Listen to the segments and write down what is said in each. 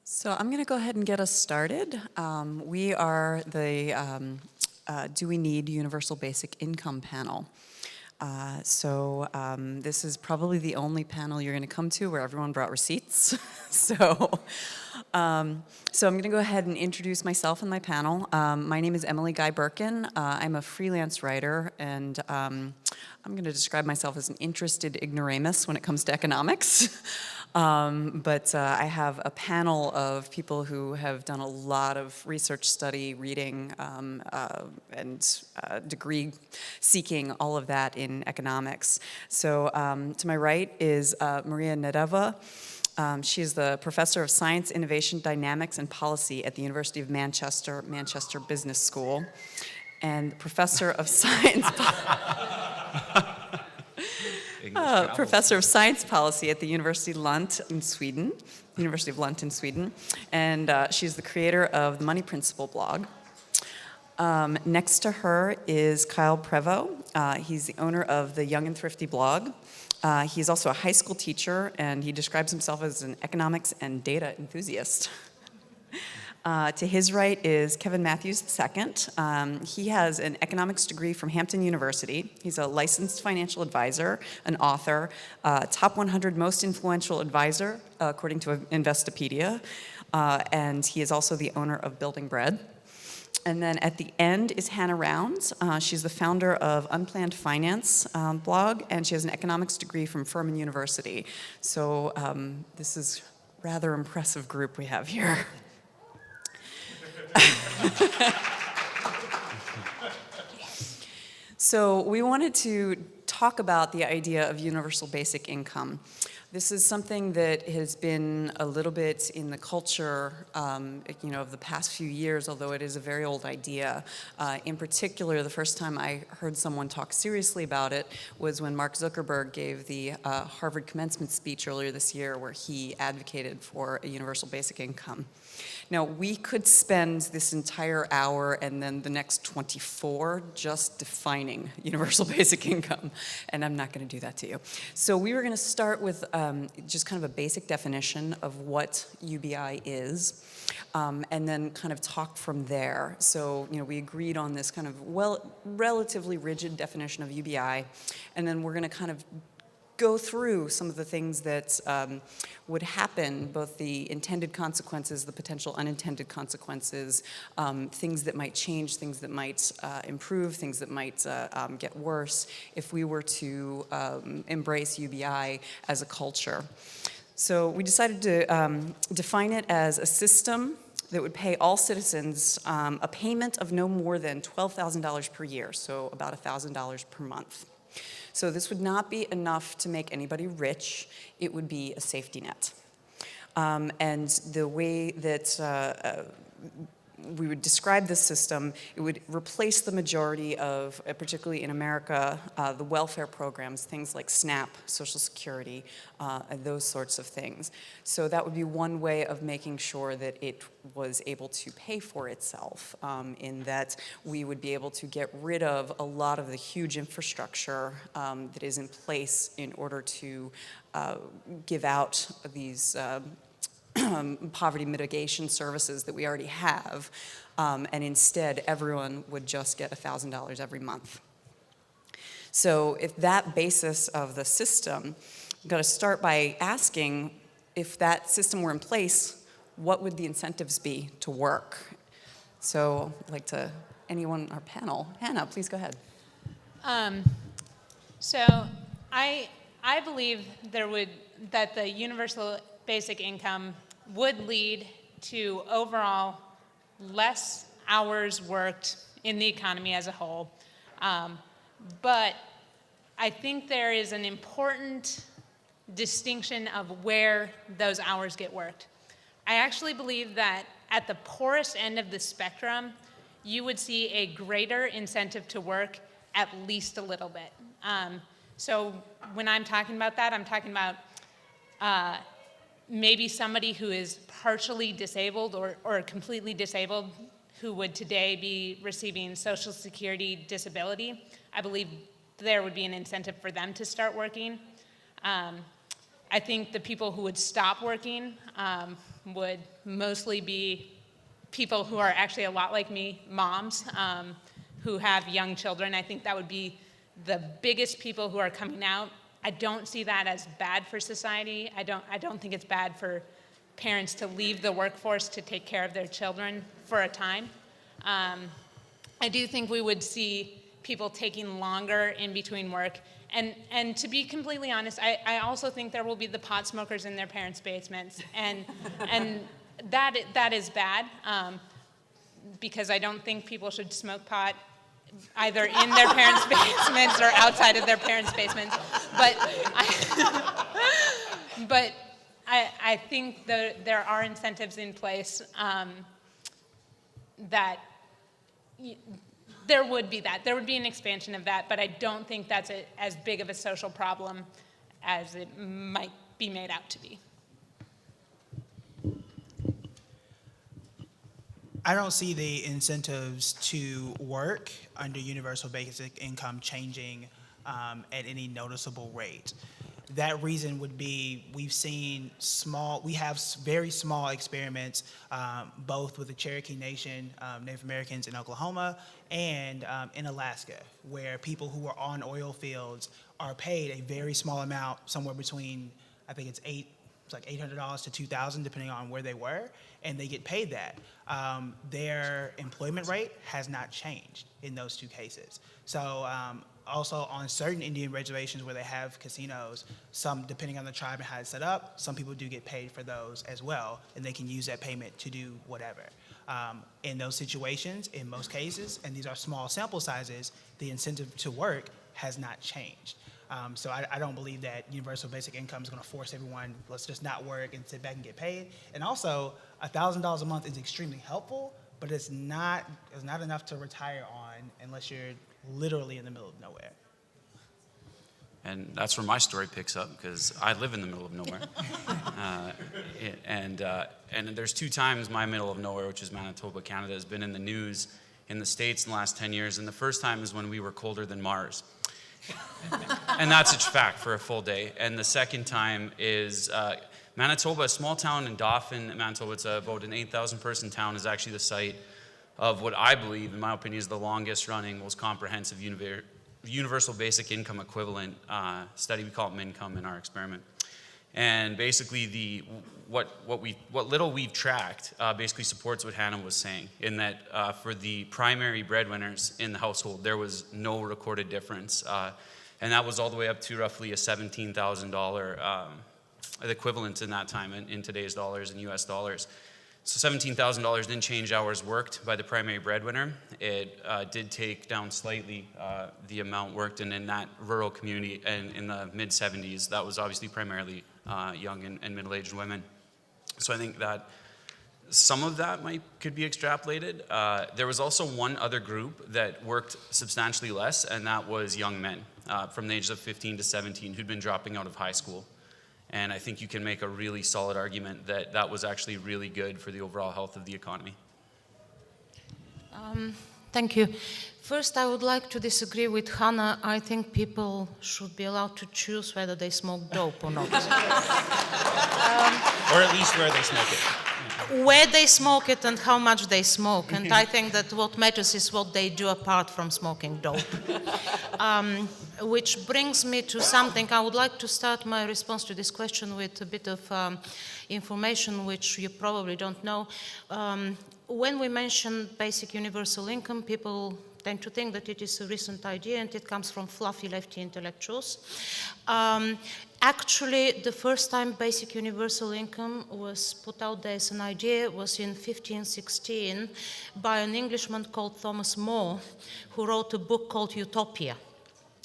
So I'm going to go ahead and get us started. We are the Do We Need Universal Basic Income panel. This is probably the only panel you're going to come to where everyone brought receipts. I'm going to go ahead and introduce myself and my panel. My name is Emily Guy Birkin. I'm a freelance writer, and I'm going to describe myself as an interested ignoramus when it comes to economics. I have a panel of people who have done a lot of research study, reading, and degree seeking, all of that in economics. So to my right is Maria Nedeva. She is the Professor of Science, Innovation, Dynamics, and Policy at the University of Manchester, Manchester Business School, and Professor of Science... Professor of Science Policy at the University of Lund in Sweden, and she's the creator of the Money Principle blog. Next to her is Kyle Prevost. He's the owner of the Young and Thrifty blog. He's also a high school teacher, and he describes himself as an economics and data enthusiast. To his right is Kevin Matthews II. He has an economics degree from Hampton University. He's a licensed financial advisor, an author, top 100 most influential advisor, according to Investopedia, and he is also the owner of Building Bread. And then at the end is Hannah Rounds. She's the founder of Unplanned Finance blog, and she has an economics degree from Furman University. So this is a rather impressive group we have here. So we wanted to talk about the idea of universal basic income. This is something that has been a little bit in the culture, of the past few years, although it is a very old idea. In particular, the first time I heard someone talk seriously about it was when Mark Zuckerberg gave the Harvard commencement speech earlier this year, where he advocated for a universal basic income. Now, we could spend this entire hour and then the next 24 just defining universal basic income, and I'm not going to do that to you. So we were going to start with just kind of a basic definition of what UBI is, and then kind of talk from there. So, we agreed on this kind of relatively rigid definition of UBI, and then we're going to kind of go through some of the things that would happen, both the intended consequences, the potential unintended consequences, things that might change, things that might improve, things that might get worse if we were to embrace UBI as a culture. So we decided to define it as a system that would pay all citizens a payment of no more than $12,000 per year, so about $1,000 per month. So this would not be enough to make anybody rich. It would be a safety net. And the way that we would describe this system, it would replace the majority of, particularly in America, the welfare programs, things like SNAP, Social Security, and those sorts of things. So that would be one way of making sure that it was able to pay for itself, in that we would be able to get rid of a lot of the huge infrastructure that is in place in order to give out these poverty mitigation services that we already have, and instead everyone would just get $1,000 every month. So if that basis of the system, you've got to start by asking, if that system were in place, what would the incentives be to work? So I'd like to, anyone on our panel, Hannah, please go ahead. So I believe that the universal basic income would lead to overall less hours worked in the economy as a whole. But I think there is an important distinction of where those hours get worked. I actually believe that at the poorest end of the spectrum, you would see a greater incentive to work at least a little bit. So when I'm talking about that, I'm talking about maybe somebody who is partially disabled or completely disabled who would today be receiving Social Security disability. I believe there would be an incentive for them to start working. I think the people who would stop working would mostly be people who are actually a lot like me, moms, who have young children. I think that would be the biggest people who are coming out. I don't see that as bad for society. I don't think it's bad for parents to leave the workforce to take care of their children for a time. I do think we would see people taking longer in between work. And to be completely honest, I also think there will be the pot smokers in their parents' basements. And that is bad, because I don't think people should smoke pot either in their parents' basements or outside of their parents' basements. But I think there are incentives in place that there would be that. There would be an expansion of that, but I don't think that's as big of a social problem as it might be made out to be. I don't see the incentives to work under universal basic income changing at any noticeable rate. That reason would be we have very small experiments, both with the Cherokee Nation, Native Americans in Oklahoma, and in Alaska, where people who are on oil fields are paid a very small amount, somewhere between, I think it's like $800 to $2,000, depending on where they were, and they get paid that. Their employment rate has not changed in those two cases. So also on certain Indian reservations where they have casinos, some, depending on the tribe and how it's set up, some people do get paid for those as well, and they can use that payment to do whatever. In those situations, in most cases, and these are small sample sizes, the incentive to work has not changed. So I don't believe that universal basic income is going to force everyone, let's just not work and sit back and get paid. And also, $1,000 a month is extremely helpful, but it's not enough to retire on unless you're literally in the middle of nowhere. And that's where my story picks up, because I live in the middle of nowhere. And there's 2 times my middle of nowhere, which is Manitoba, Canada, has been in the news in the States in the last 10 years. And the first time is when we were colder than Mars. And that's a fact for a full day. And the second time is Manitoba, a small town in Dauphin, Manitoba. It's about an 8,000 person town, is actually the site of what I believe, in my opinion, is the longest running, most comprehensive universal basic income equivalent study. We call it MINCOME in our experiment. And basically what little we've tracked basically supports what Hannah was saying, in that for the primary breadwinners in the household, there was no recorded difference. And that was all the way up to roughly a $17,000 equivalent in that time in today's dollars and US dollars. So $17,000 didn't change hours worked by the primary breadwinner. It did take down slightly the amount worked, and in that rural community and in the mid-70s, that was obviously primarily young and middle-aged women. So I think that some of that could be extrapolated. There was also one other group that worked substantially less, and that was young men from the ages of 15 to 17 who'd been dropping out of high school. And I think you can make a really solid argument that that was actually really good for the overall health of the economy. Thank you. First, I would like to disagree with Hannah. I think people should be allowed to choose whether they smoke dope or not. Or at least where they smoke it. Where they smoke it and how much they smoke. And I think that what matters is what they do apart from smoking dope. Which brings me to something. I would like to start my response to this question with a bit of information which you probably don't know. When we mention basic universal income, people tend to think that it is a recent idea and it comes from fluffy lefty intellectuals. Actually, the first time basic universal income was put out there as an idea was in 1516 by an Englishman called Thomas More, who wrote a book called Utopia.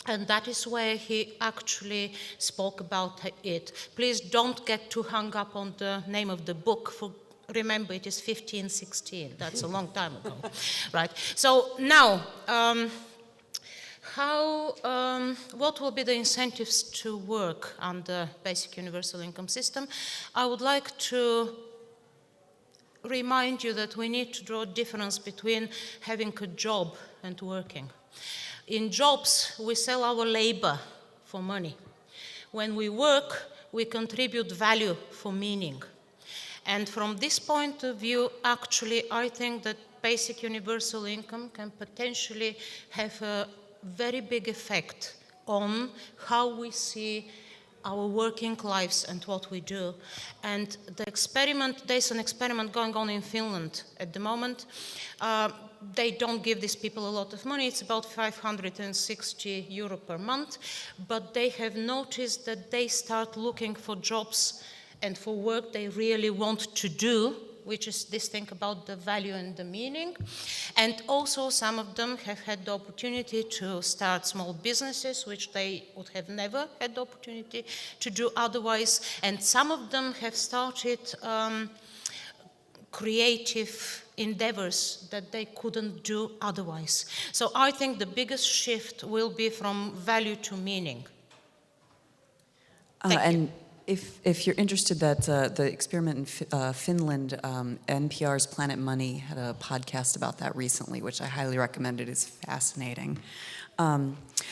And that is where he actually spoke about it. Please don't get too hung up on the name of the book. Remember, it is 1516. That's a long time ago, right? So now, what will be the incentives to work on the basic universal income system? I would like to remind you that we need to draw a difference between having a job and working. In jobs, we sell our labor for money. When we work, we contribute value for meaning. And from this point of view, actually, I think that basic universal income can potentially have a very big effect on how we see our working lives and what we do. And the experiment, there's an experiment going on in Finland at the moment. They don't give these people a lot of money. It's about 560 euro per month. But they have noticed that they start looking for jobs and for work they really want to do, which is this thing about the value and the meaning. And also some of them have had the opportunity to start small businesses, which they would have never had the opportunity to do otherwise. And some of them have started creative endeavors that they couldn't do otherwise. So I think the biggest shift will be from value to meaning. Thank you. And if you're interested, that the experiment in Finland, NPR's Planet Money had a podcast about that recently, which I highly recommend. It is fascinating.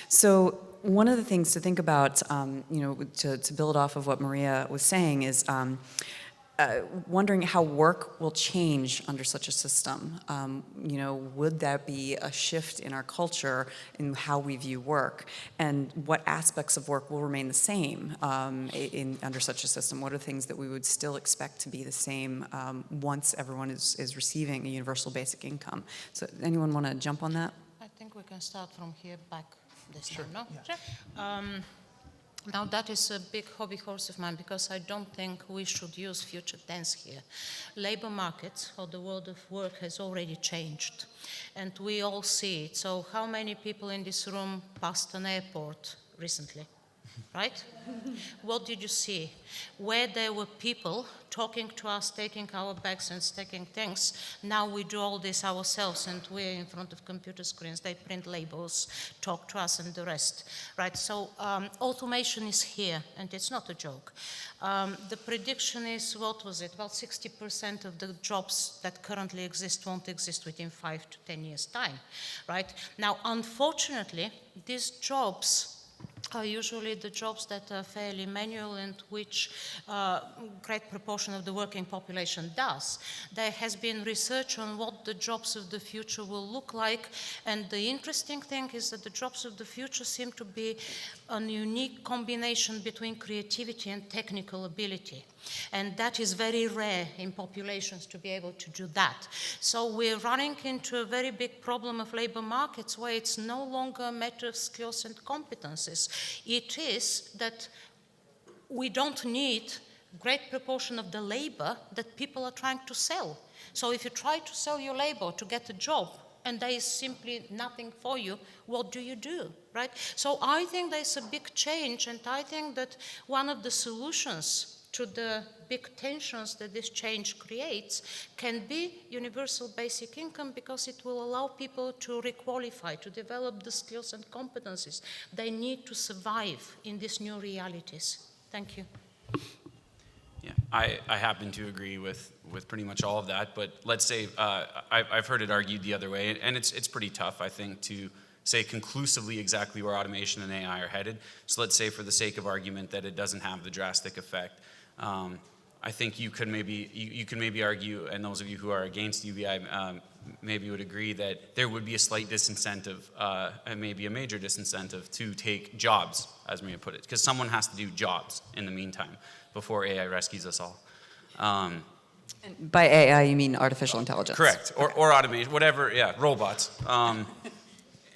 So one of the things to think about, to build off of what Maria was saying, is wondering how work will change under such a system. Would that be a shift in our culture in how we view work? And what aspects of work will remain the same under such a system? What are things that we would still expect to be the same once everyone is receiving a universal basic income? So anyone want to jump on that? I think we can start from here back this Sure. time, no? Yeah. Sure. Now that is a big hobby horse of mine because I don't think we should use future tense here. Labor markets or the world of work has already changed and we all see it. So how many people in this room passed an airport recently? Right? What did you see? Where there were people talking to us, taking our bags and taking things, now we do all this ourselves and we're in front of computer screens, they print labels, talk to us and the rest, right? So automation is here and it's not a joke. The prediction is, what was it, about 60% of the jobs that currently exist won't exist within 5 to 10 years' time, right? Now, unfortunately, these jobs are usually the jobs that are fairly manual and which great proportion of the working population does. There has been research on what the jobs of the future will look like, and the interesting thing is that the jobs of the future seem to be a unique combination between creativity and technical ability. And that is very rare in populations to be able to do that. So we're running into a very big problem of labor markets where it's no longer a matter of skills and competences. It is that we don't need a great proportion of the labor that people are trying to sell. So if you try to sell your labor to get a job and there is simply nothing for you, what do you do, right? So I think there's a big change, and I think that one of the solutions to the big tensions that this change creates can be universal basic income, because it will allow people to requalify, to develop the skills and competencies they need to survive in these new realities. Thank you. Yeah, I happen to agree with pretty much all of that, but let's say I've heard it argued the other way, and it's pretty tough, I think, to say conclusively exactly where automation and AI are headed. So let's say, for the sake of argument, that it doesn't have the drastic effect. I think you could maybe argue, and those of you who are against UBI maybe would agree, that there would be a slight disincentive, and maybe a major disincentive, to take jobs, as Maria put it, because someone has to do jobs in the meantime before AI rescues us all. And by AI, you mean artificial intelligence? Correct, or automation, whatever, yeah, robots.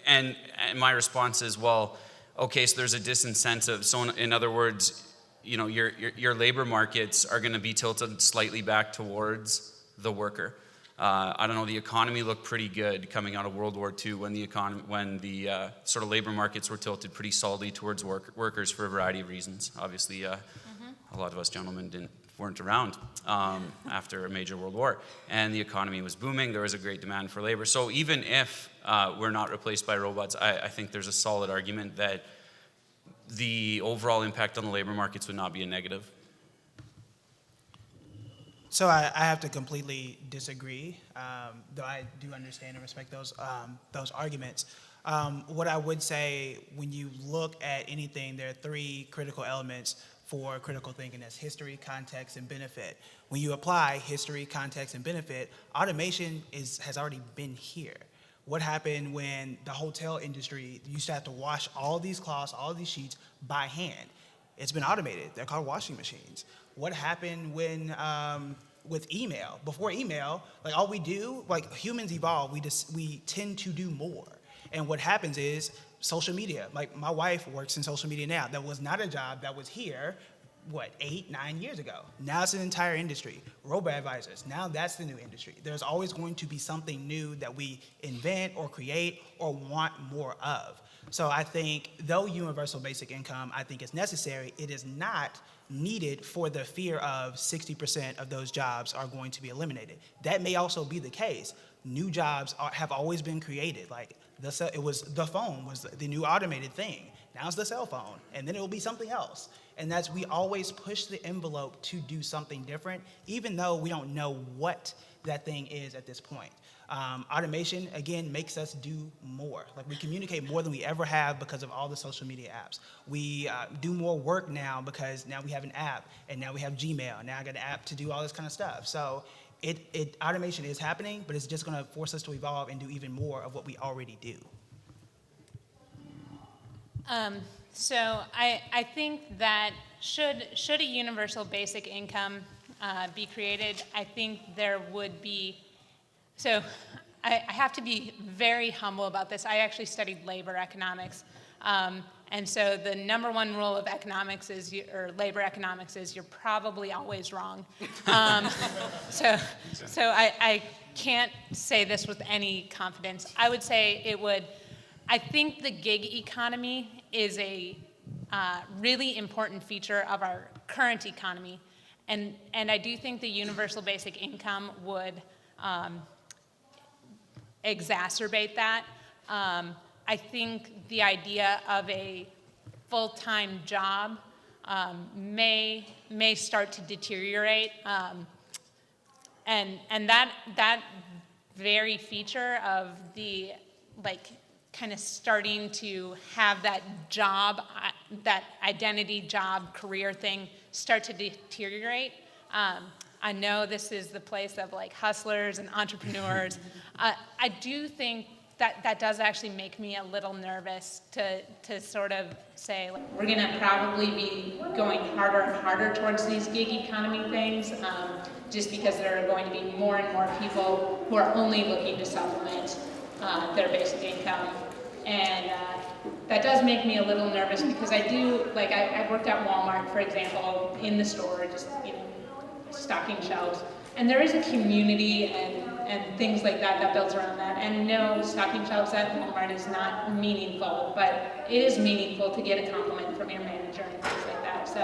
And my response is, well, okay, so there's a disincentive. So in other words, you know, your labor markets are going to be tilted slightly back towards the worker. I don't know, the economy looked pretty good coming out of World War II when the sort of labor markets were tilted pretty solidly towards workers for a variety of reasons. Obviously, a lot of us gentlemen weren't around after a major world war, and the economy was booming. There was a great demand for labor. So even if we're not replaced by robots, I think there's a solid argument that the overall impact on the labor markets would not be a negative. So I have to completely disagree, though I do understand and respect those arguments. What I would say, when you look at anything, there are three critical elements for critical thinking. That's history, context, and benefit. When you apply history, context, and benefit, automation has already been here. What happened when the hotel industry used to have to wash all these cloths, all these sheets by hand? It's been automated. They're called washing machines. What happened when with email? Before email, like all we do, like humans evolve, we tend to do more. And what happens is social media. Like my wife works in social media now. That was not a job that was here, 8, 9 years ago. Now it's an entire industry. Robo-advisors, now that's the new industry. There's always going to be something new that we invent or create or want more of. So I think though universal basic income I think is necessary, it is not needed for the fear of 60% of those jobs are going to be eliminated. That may also be the case. New jobs have always been created. Like it was the phone was the new automated thing. Now it's the cell phone, and then it will be something else. And we always push the envelope to do something different, even though we don't know what that thing is at this point. Automation, again, makes us do more. Like we communicate more than we ever have because of all the social media apps. We do more work now because now we have an app, and now we have Gmail, and now I got an app to do all this kind of stuff. So automation is happening, but it's just gonna force us to evolve and do even more of what we already do. So I think that should a universal basic income be created, I think there would be, so I have to be very humble about this. I actually studied labor economics. And so the number one rule of economics is, or labor economics is, you're probably always wrong. So I can't say this with any confidence. I would say I think the gig economy is a really important feature of our current economy. And I do think the universal basic income would exacerbate that. I think the idea of a full-time job may start to deteriorate, and that very feature of the kind of starting to have that job, that identity job career thing start to deteriorate. I know this is the place of hustlers and entrepreneurs. I do think that does actually make me a little nervous to sort of say, we're gonna probably be going harder and harder towards these gig economy things, just because there are going to be more and more people who are only looking to supplement their basic income. And that does make me a little nervous because I do, I worked at Walmart, for example, in the store, just, stocking shelves. And there is a community and things like that builds around that. And no, stocking shelves at Walmart is not meaningful, but it is meaningful to get a compliment from your manager and things like that. So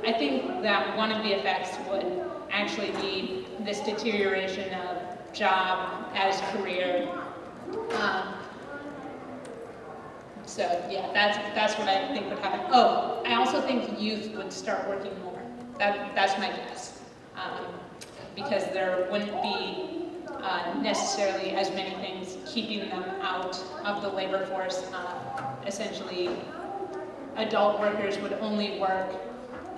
I think that one of the effects would actually be this deterioration of job as career. So yeah, that's what I think would happen. Oh, I also think youth would start working more. That's my guess. Because there wouldn't be necessarily as many things keeping them out of the labor force. Essentially, adult workers would only work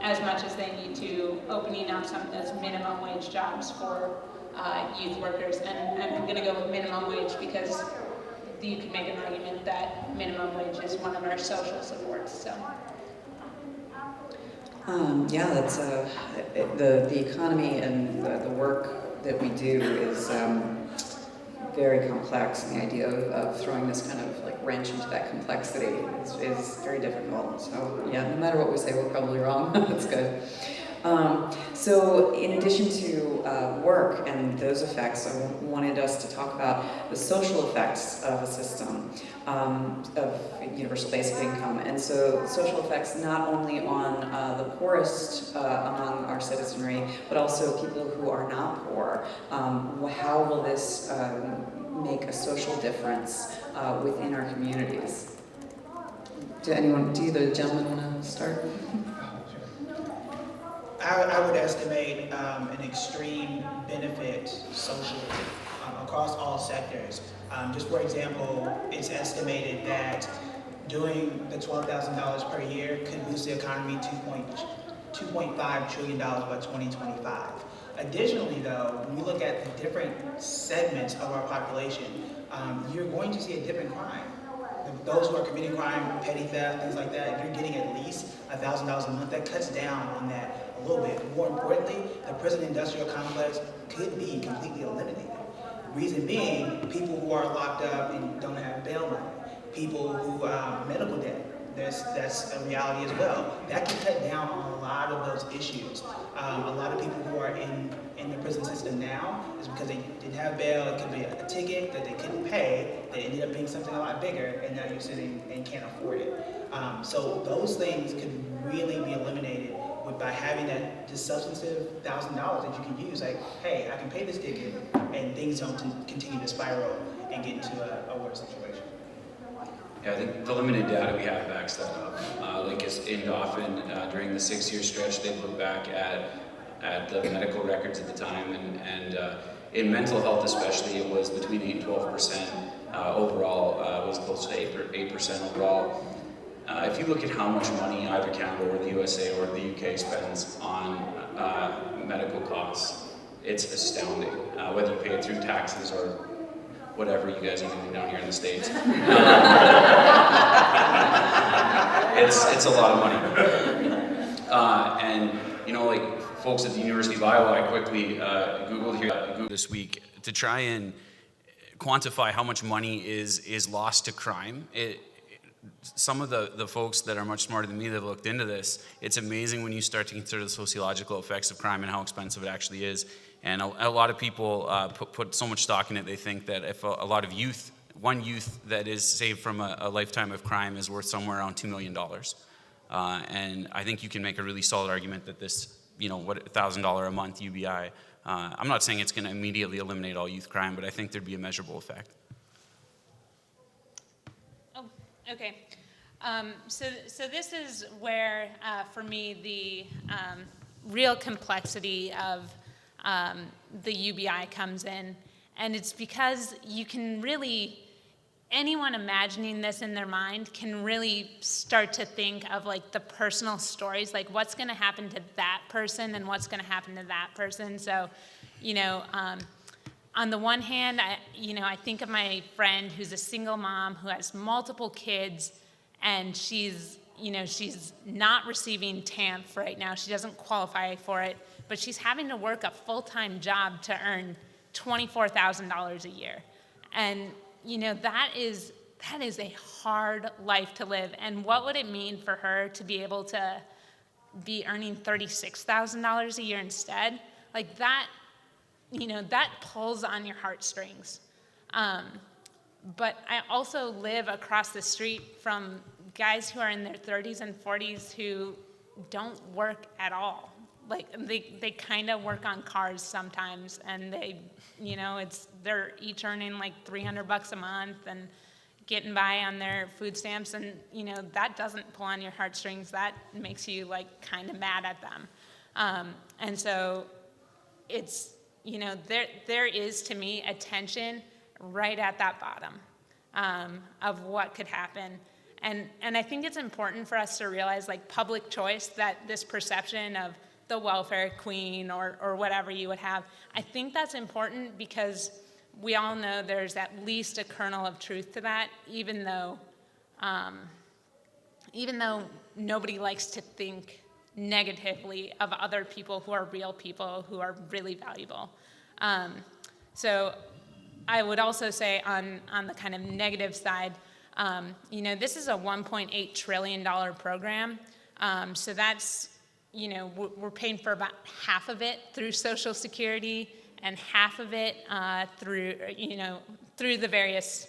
as much as they need to, opening up some of those minimum wage jobs for youth workers. And I'm going to go with minimum wage because you could make an argument that minimum wage is one of our social supports. So. Yeah, that's the economy and the work that we do is very complex, and the idea of throwing this kind of wrench into that complexity is very difficult. So yeah, no matter what we say, we're probably wrong. That's good. So in addition to work and those effects, I wanted us to talk about the social effects of a system of universal basic income. And so social effects not only on the poorest among our citizenry, but also people who are not poor. How will this make a social difference within our communities? Do either gentlemen want to start? I would estimate an extreme benefit socially across all sectors. Just for example, it's estimated that doing the $12,000 per year could boost the economy $2.5 trillion by 2025. Additionally, though, when we look at the different segments of our population, you're going to see a different crime. Those who are committing crime, petty theft, things like that, if you're getting at least $1,000 a month, that cuts down on that a little bit. More importantly, the prison industrial complex could be completely eliminated. Reason being, people who are locked up and don't have bail money, people who medical debt, that's a reality as well. That can cut down on a lot of those issues. A lot of people who are in the prison system now is because they didn't have bail. It could be a ticket that they couldn't pay that ended up being something a lot bigger, and now you're sitting and can't afford it. So those things could really be eliminated by having that just substantive $1,000 that you can use. Like, hey, I can pay this ticket, and things don't continue to spiral and get into a worse situation. Yeah, I think the limited data we have backs that up. Like in often during the 6-year stretch, they look back at the medical records at the time, and in mental health especially, it was between 8 and 12%. Overall, it was close to 8% overall. If you look at how much money either Canada or the USA or the UK spends on medical costs, it's astounding. Whether you pay it through taxes or whatever you guys are doing down here in the States. It's a lot of money. And you know, like folks at the University of Iowa, I quickly Googled here this week to try and quantify how much money is lost to crime. Some of the folks that are much smarter than me that have looked into this, it's amazing when you start to consider the sociological effects of crime and how expensive it actually is. And a lot of people put so much stock in it, they think that if a lot of youth, one youth that is saved from a lifetime of crime is worth somewhere around $2 million. And I think you can make a really solid argument that this, you know, what $1,000 a month UBI, I'm not saying it's going to immediately eliminate all youth crime, but I think there'd be a measurable effect. Oh, okay. So this is where, for me, the real complexity of the UBI comes in, and it's because you can really, anyone imagining this in their mind can really start to think of like the personal stories, like what's going to happen to that person and what's going to happen to that person. So, you know, on the one hand, I think of my friend who's a single mom who has multiple kids, and she's not receiving TAMP right now. She doesn't qualify for it, but she's having to work a full-time job to earn $24,000 a year. And, you know, that is a hard life to live. And what would it mean for her to be able to be earning $36,000 a year instead? Like that, you know, that pulls on your heartstrings. But I also live across the street from guys who are in their 30s and 40s who don't work at all. Like they kind of work on cars sometimes, and they, you know, they're each earning like $300 a month and getting by on their food stamps, and you know that doesn't pull on your heartstrings. That makes you like kind of mad at them, and so it's, you know, there is to me a tension right at that bottom of what could happen. And I think it's important for us to realize, like, public choice, that this perception of the welfare queen or whatever you would have, I think that's important because we all know there's at least a kernel of truth to that, even though nobody likes to think negatively of other people who are real people, who are really valuable. So I would also say on the kind of negative side, you know, this is a $1.8 trillion program. So that's, you know, we're paying for about half of it through Social Security and half of it through the various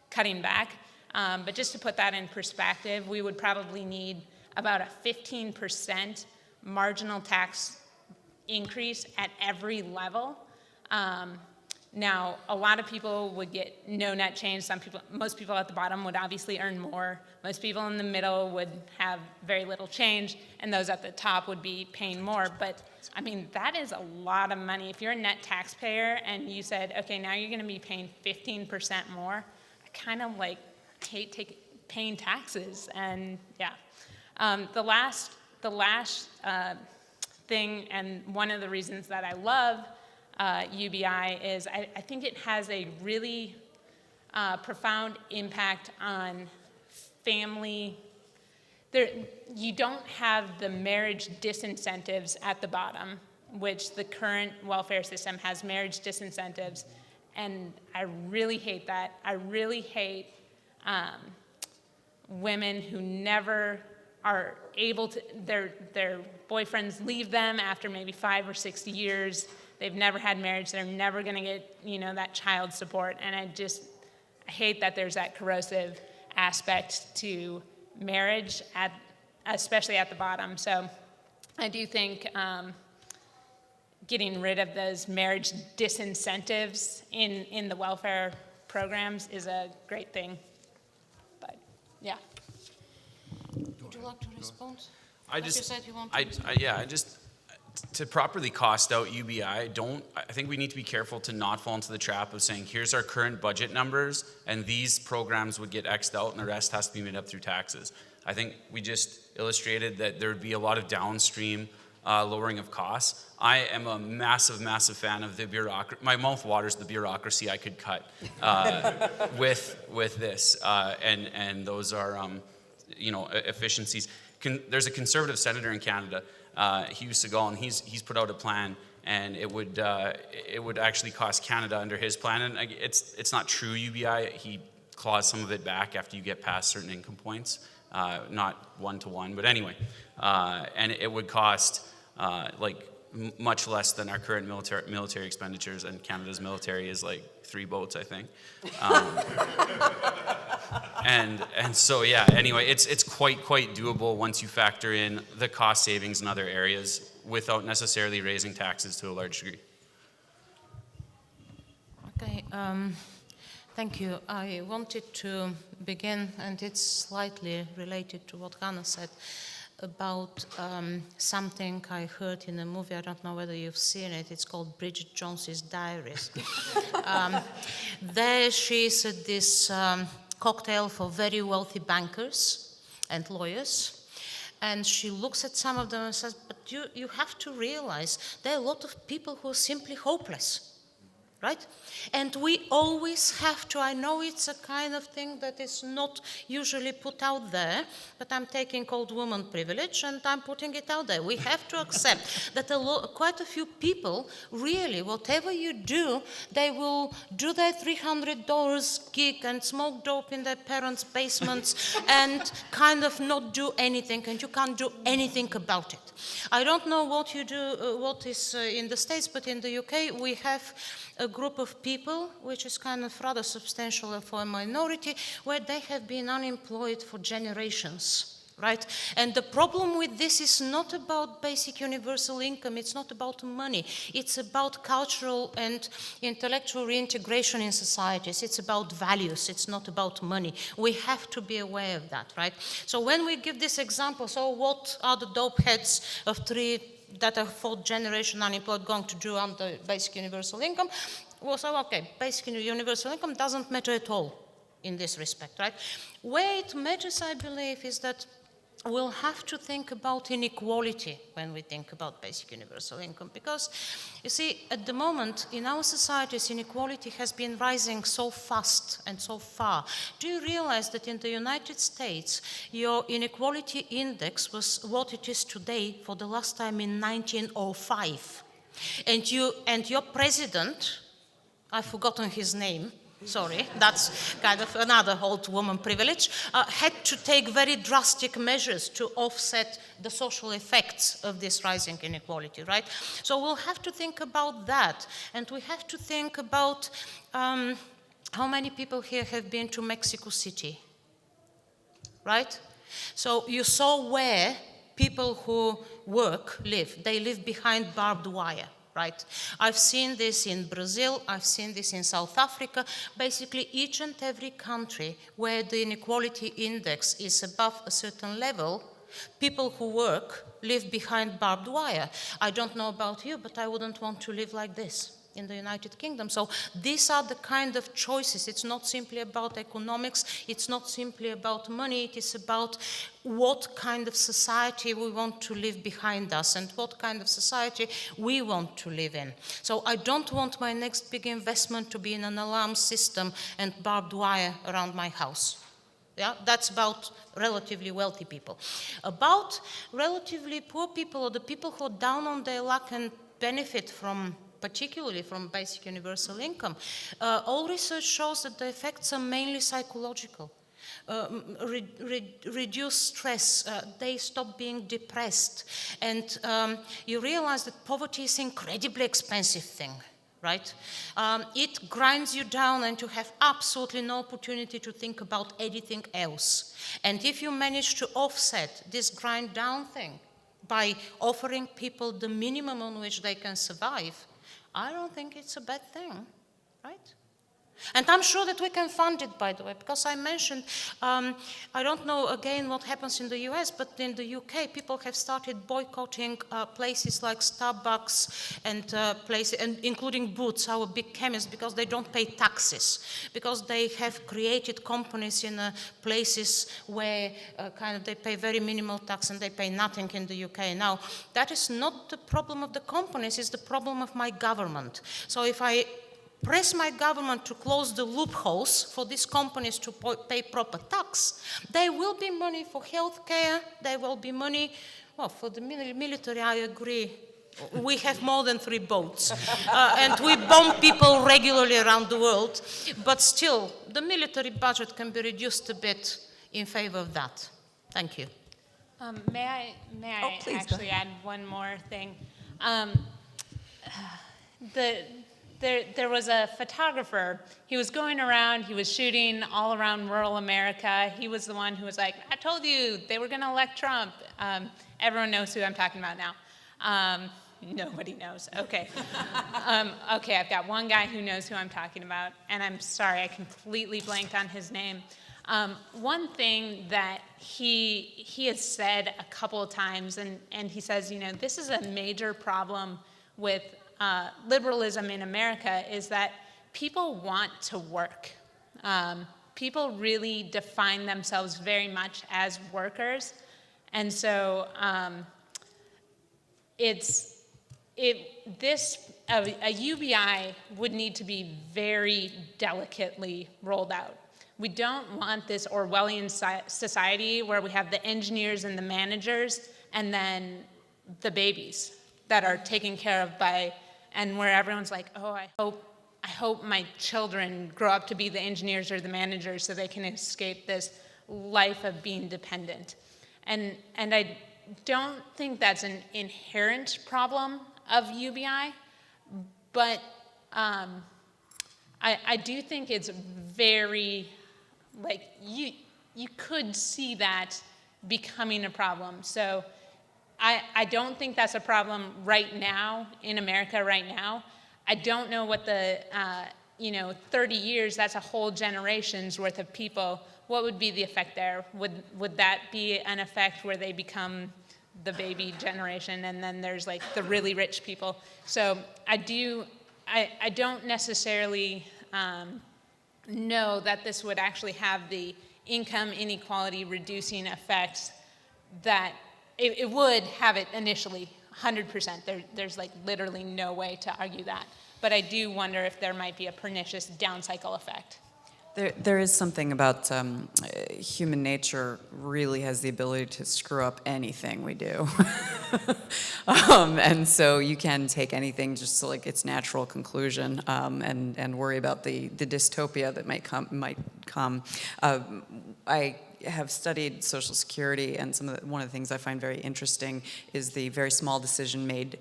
cutting back. But just to put that in perspective, we would probably need about a 15% marginal tax increase at every level. Now, a lot of people would get no net change. Most people at the bottom would obviously earn more. Most people in the middle would have very little change, and those at the top would be paying more. But I mean, that is a lot of money. If you're a net taxpayer and you said, okay, now you're going to be paying 15% more, I kind of like paying taxes. And yeah, the last thing, and one of the reasons that I love UBI is I think it has a really profound impact on family. You don't have the marriage disincentives at the bottom, which the current welfare system has marriage disincentives, and I really hate that. I really hate women who never are able to, their boyfriends leave them after maybe 5 or 6 years. They've never had marriage. They're never going to get, that child support. And I hate that there's that corrosive aspect to marriage, especially at the bottom. So I do think getting rid of those marriage disincentives in the welfare programs is a great thing. But yeah. Would you like to respond? I You just, said you want to to properly cost out UBI, I think we need to be careful to not fall into the trap of saying, here's our current budget numbers, and these programs would get X'd out, and the rest has to be made up through taxes. I think we just illustrated that there would be a lot of downstream lowering of costs. I am a massive, massive fan of the bureaucracy. My mouth waters the bureaucracy I could cut with this, and those are, efficiencies. There's a conservative senator in Canada, Hugh Segal, and he's put out a plan, and it would actually cost Canada under his plan, and it's not true UBI. He claws some of it back after you get past certain income points, not 1-to-1, but anyway, and it would cost much less than our current military expenditures, and Canada's military is like 3 boats, I think. And so anyway, it's quite doable once you factor in the cost savings in other areas without necessarily raising taxes to a large degree. Okay, thank you. I wanted to begin, and it's slightly related to what Hannah said, about something I heard in a movie. I don't know whether you've seen it. It's called Bridget Jones's Diaries. There she is at this cocktail for very wealthy bankers and lawyers. And she looks at some of them and says, but you have to realize there are a lot of people who are simply hopeless. Right? And we always have to, I know it's a kind of thing that is not usually put out there, but I'm taking old woman privilege and I'm putting it out there. We have to accept that quite a few people, really, whatever you do, they will do their $300 gig and smoke dope in their parents' basements and kind of not do anything, and you can't do anything about it. I don't know what you do, what is in the States, but in the UK we have a group of people, which is kind of rather substantial for a minority, where they have been unemployed for generations. Right? And the problem with this is not about basic universal income, it's not about money, it's about cultural and intellectual reintegration in societies, it's about values, it's not about money. We have to be aware of that, right? So when we give this example, so what are the dope heads of 3 that are 4th generation unemployed going to do under basic universal income? Well, so okay, basic universal income doesn't matter at all in this respect, right? Where it matters, I believe, is that we'll have to think about inequality when we think about basic universal income, because, you see, at the moment in our societies, inequality has been rising so fast and so far. Do you realize that in the United States, your inequality index was what it is today for the last time in 1905? And your president, I've forgotten his name, sorry, that's kind of another old woman privilege, had to take very drastic measures to offset the social effects of this rising inequality, right? So we'll have to think about that, and we have to think about how many people here have been to Mexico City, right? So you saw where people who work live. They live behind barbed wire. Right? I've seen this in Brazil, I've seen this in South Africa, basically each and every country where the inequality index is above a certain level, people who work live behind barbed wire. I don't know about you, but I wouldn't want to live like this. in the United Kingdom. So these are the kind of choices. It's not simply about economics, it's not simply about money, it is about what kind of society we want to leave behind us and what kind of society we want to live in. So I don't want my next big investment to be in an alarm system and barbed wire around my house. Yeah, that's about relatively wealthy people. About relatively poor people, or the people who are down on their luck and benefit from, particularly from basic universal income, all research shows that the effects are mainly psychological. Reduce stress, they stop being depressed, and you realize that poverty is an incredibly expensive thing. Right? It grinds you down and you have absolutely no opportunity to think about anything else. And if you manage to offset this grind down thing by offering people the minimum on which they can survive, I don't think it's a bad thing, right? And I'm sure that we can fund it, by the way, because I mentioned, I don't know again what happens in the US, but in the UK, people have started boycotting places like Starbucks and places, and including Boots, our big chemist, because they don't pay taxes, because they have created companies in places where kind of they pay very minimal tax and they pay nothing in the UK. Now, that is not the problem of the companies, it's the problem of my government. So if I press my government to close the loopholes for these companies to pay proper tax, there will be money for healthcare, there will be money, well, for the military, I agree. We have more than 3 boats, and we bomb people regularly around the world, but still, the military budget can be reduced a bit in favor of that. Thank you. May I Please, actually add one more thing? There was a photographer. He was going around, he was shooting all around rural America. He was the one who was like, I told you they were going to elect Trump. Everyone knows who I'm talking about now. Nobody knows. Okay. Okay, I've got one guy who knows who I'm talking about, and I'm sorry, I completely blanked on his name. One thing that he has said a couple of times, and he says, you know, this is a major problem with liberalism in America, is that people want to work. People really define themselves very much as workers. And so a UBI would need to be very delicately rolled out. We don't want this Orwellian society where we have the engineers and the managers and then the babies that are taken care of by, and where everyone's like, oh, I hope my children grow up to be the engineers or the managers so they can escape this life of being dependent. And I don't think that's an inherent problem of UBI, but I do think it's very, like, you could see that becoming a problem. So I don't think that's a problem right now in America right now. I don't know what the 30 years, that's a whole generation's worth of people. What would be the effect there? Would that be an effect where they become the baby generation and then there's like the really rich people? So I don't necessarily know that this would actually have the income inequality reducing effects that it would have it initially, 100%. There's like literally no way to argue that. But I do wonder if there might be a pernicious down cycle effect. There is something about human nature really has the ability to screw up anything we do. And so you can take anything just to like its natural conclusion and worry about the dystopia that might come. I have studied Social Security, and one of the things I find very interesting is the very small decision made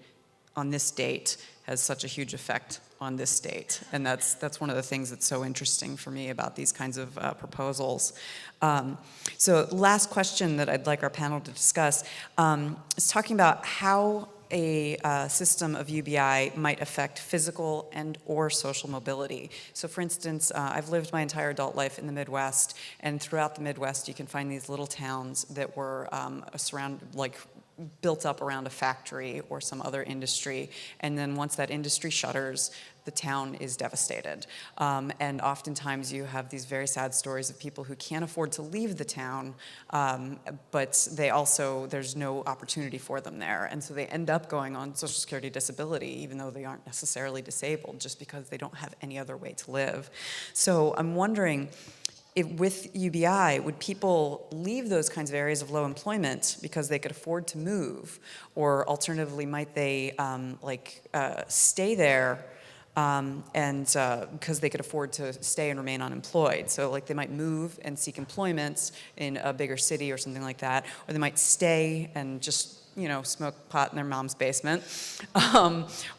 on this date has such a huge effect on this date. And that's one of the things that's so interesting for me about these kinds of proposals. So last question that I'd like our panel to discuss is talking about how a system of UBI might affect physical and or social mobility. So for instance, I've lived my entire adult life in the Midwest, and throughout the Midwest you can find these little towns that were built up around a factory or some other industry, and then once that industry shutters, the town is devastated. And oftentimes you have these very sad stories of people who can't afford to leave the town, but there's no opportunity for them there. And so they end up going on Social Security disability, even though they aren't necessarily disabled, just because they don't have any other way to live. So I'm wondering, with UBI, would people leave those kinds of areas of low employment because they could afford to move? Or alternatively, might they stay there because they could afford to stay and remain unemployed? So like they might move and seek employment in a bigger city or something like that, or they might stay and just smoke pot in their mom's basement.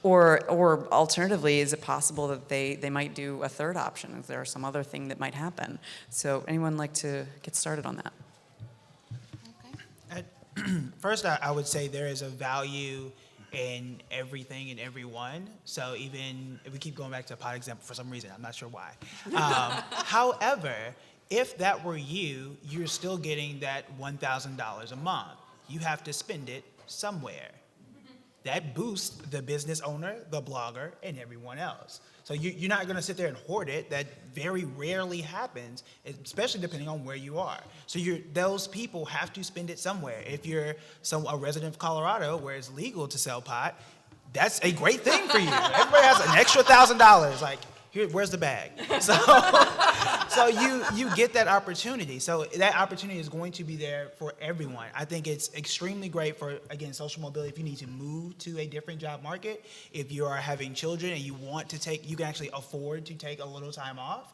Or alternatively, is it possible that they might do a third option? Is there some other thing that might happen? So anyone like to get started on that? First, I would say there is a value in everything and everyone. So even if we keep going back to a pot example for some reason, I'm not sure why. However, if that were you, you're still getting that $1,000 a month. You have to spend it somewhere. That boosts the business owner, the blogger, and everyone else. So you're not going to sit there and hoard it. That very rarely happens, especially depending on where you are. So those people have to spend it somewhere. If you're a resident of Colorado where it's legal to sell pot, that's a great thing for you. Everybody has an extra $1,000. Like, here, where's the bag? So you get that opportunity. So that opportunity is going to be there for everyone. I think it's extremely great for, again, social mobility. If you need to move to a different job market, if you are having children and you can actually afford to take a little time off.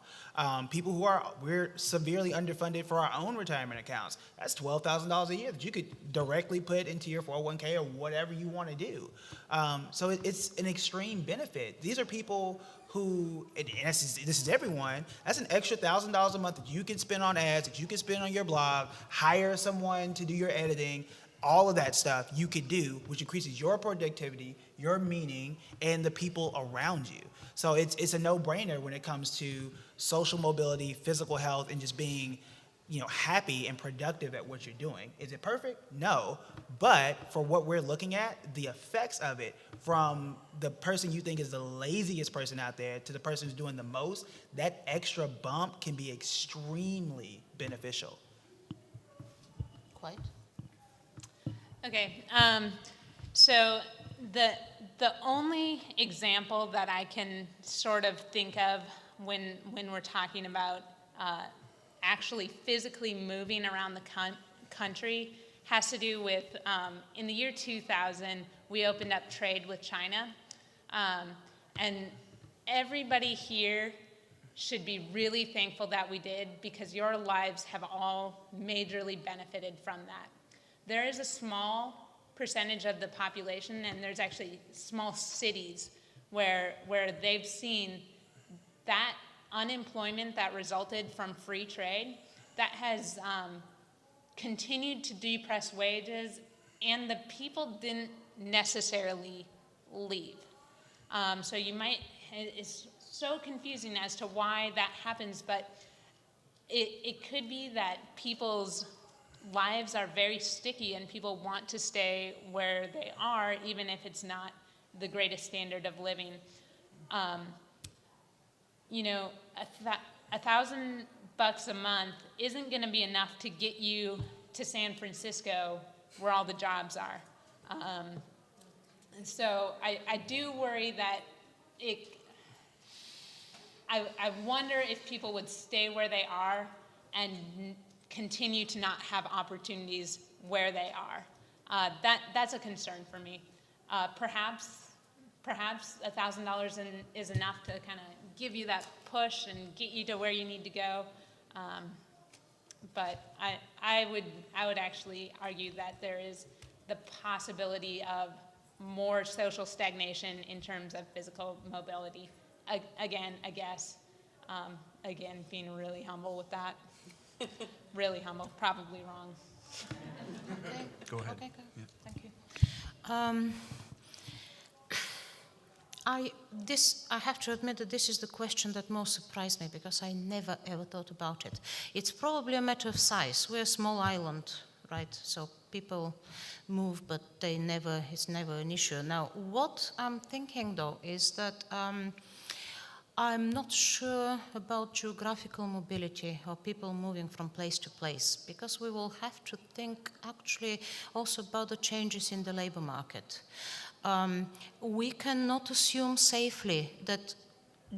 People we're severely underfunded for our own retirement accounts. That's $12,000 a year that you could directly put into your 401k or whatever you want to do. So it's an extreme benefit. These are people who, and this is everyone, that's an extra $1,000 a month that you can spend on ads, that you can spend on your blog, hire someone to do your editing, all of that stuff you could do, which increases your productivity, your meaning, and the people around you. So it's a no-brainer when it comes to social mobility, physical health, and just being happy and productive at what you're doing. Is it perfect? No. But for what we're looking at, the effects of it, from the person you think is the laziest person out there to the person who's doing the most, that extra bump can be extremely beneficial. Quite. Okay, so the only example that I can sort of think of when we're talking about actually physically moving around the country has to do with, in the year 2000, we opened up trade with China. And everybody here should be really thankful that we did, because your lives have all majorly benefited from that. There is a small percentage of the population, and there's actually small cities where they've seen that unemployment that resulted from free trade, that has continued to depress wages, and the people didn't necessarily leave. So it's so confusing as to why that happens, but it could be that people's lives are very sticky and people want to stay where they are, even if it's not the greatest standard of living. $1,000 a month isn't going to be enough to get you to San Francisco, where all the jobs are. So I do worry that I wonder if people would stay where they are and continue to not have opportunities where they are. That's a concern for me. Perhaps $1,000 is enough to kind of give you that push and get you to where you need to go. But I would actually argue that there is the possibility of more social stagnation in terms of physical mobility. Again, I guess. Again, being really humble with that. Really humble, probably wrong. Okay. Go ahead. Okay, good. Yeah. Thank you. I have to admit that this is the question that most surprised me, because I never ever thought about it. It's probably a matter of size. We're a small island, right? So people move, but it's never an issue. Now, what I'm thinking though is that I'm not sure about geographical mobility or people moving from place to place, because we will have to think actually also about the changes in the labor market. We cannot assume safely that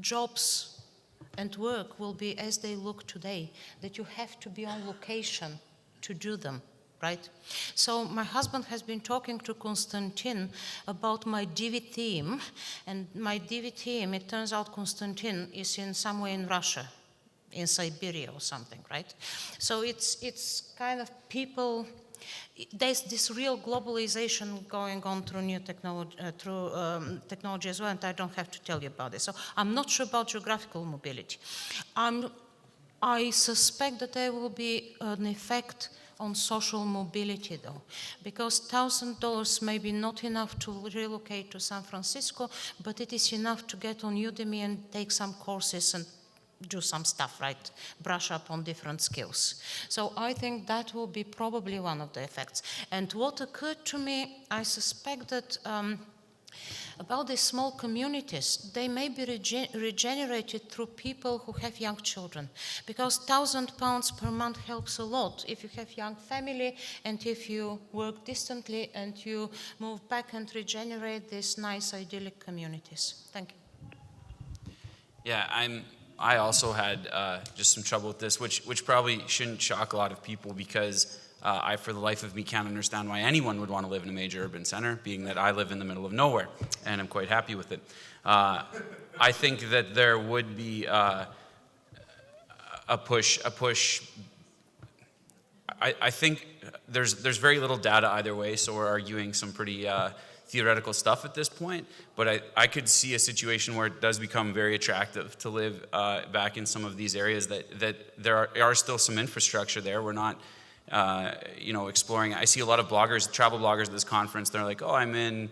jobs and work will be as they look today, that you have to be on location to do them. Right? So my husband has been talking to Konstantin about my DV team, and my DV team, it turns out Konstantin is in somewhere in Russia, in Siberia or something, right? So it's kind of people, there's this real globalization going on through new technology, technology as well, and I don't have to tell you about it. So I'm not sure about geographical mobility. I suspect that there will be an effect on social mobility, though, because $1,000 may be not enough to relocate to San Francisco, but it is enough to get on Udemy and take some courses and do some stuff, right? Brush up on different skills. So I think that will be probably one of the effects. And what occurred to me, I suspect that about these small communities, they may be regenerated through people who have young children, because £1,000 per month helps a lot if you have young family and if you work distantly and you move back and regenerate these nice idyllic communities. Thank you. Yeah, I also had just some trouble with this, which probably shouldn't shock a lot of people, because I, for the life of me, can't understand why anyone would want to live in a major urban center, being that I live in the middle of nowhere, and I'm quite happy with it. I think that there would be a push. I think there's very little data either way, so we're arguing some pretty theoretical stuff at this point, but I could see a situation where it does become very attractive to live back in some of these areas that there are still some infrastructure there. We're not exploring. I see a lot of bloggers, travel bloggers at this conference. They're like, oh, I'm in,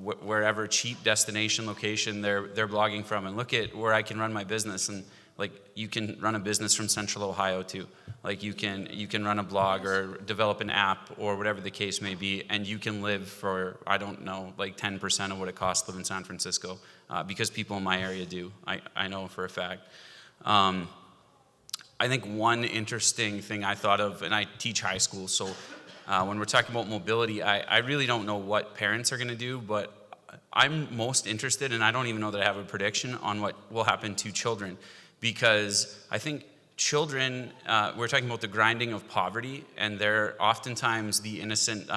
wherever cheap destination location they're blogging from, and look at where I can run my business. And like, you can run a business from Central Ohio too. Like, you can run a blog or develop an app or whatever the case may be, and you can live for, I don't know, like 10% of what it costs to live in San Francisco, because people in my area do. I know for a fact. I think one interesting thing I thought of, and I teach high school, so when we're talking about mobility, I really don't know what parents are going to do, but I'm most interested, and I don't even know that I have a prediction on what will happen to children, because I think children, we're talking about the grinding of poverty, and they're oftentimes the innocent,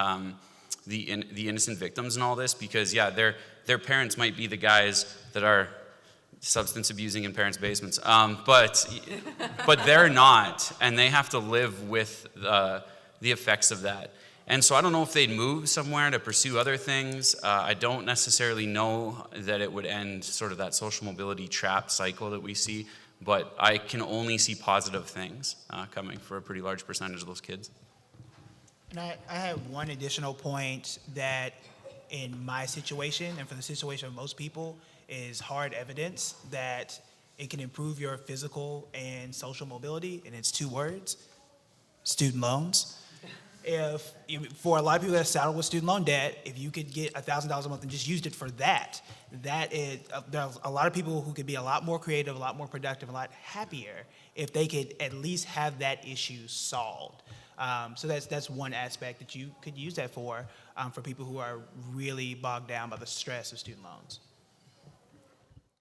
the innocent victims in all this, because yeah, their parents might be the guys that are substance abusing in parents' basements, but they're not, and they have to live with the effects of that. And so I don't know if they'd move somewhere to pursue other things. I don't necessarily know that it would end sort of that social mobility trap cycle that we see, but I can only see positive things coming for a pretty large percentage of those kids. And I have one additional point that in my situation, and for the situation of most people, is hard evidence that it can improve your physical and social mobility, and it's two words: student loans. For a lot of people that are saddled with student loan debt, if you could get $1,000 a month and just used it for that is, there's a lot of people who could be a lot more creative, a lot more productive, a lot happier if they could at least have that issue solved. So that's one aspect that you could use that for people who are really bogged down by the stress of student loans.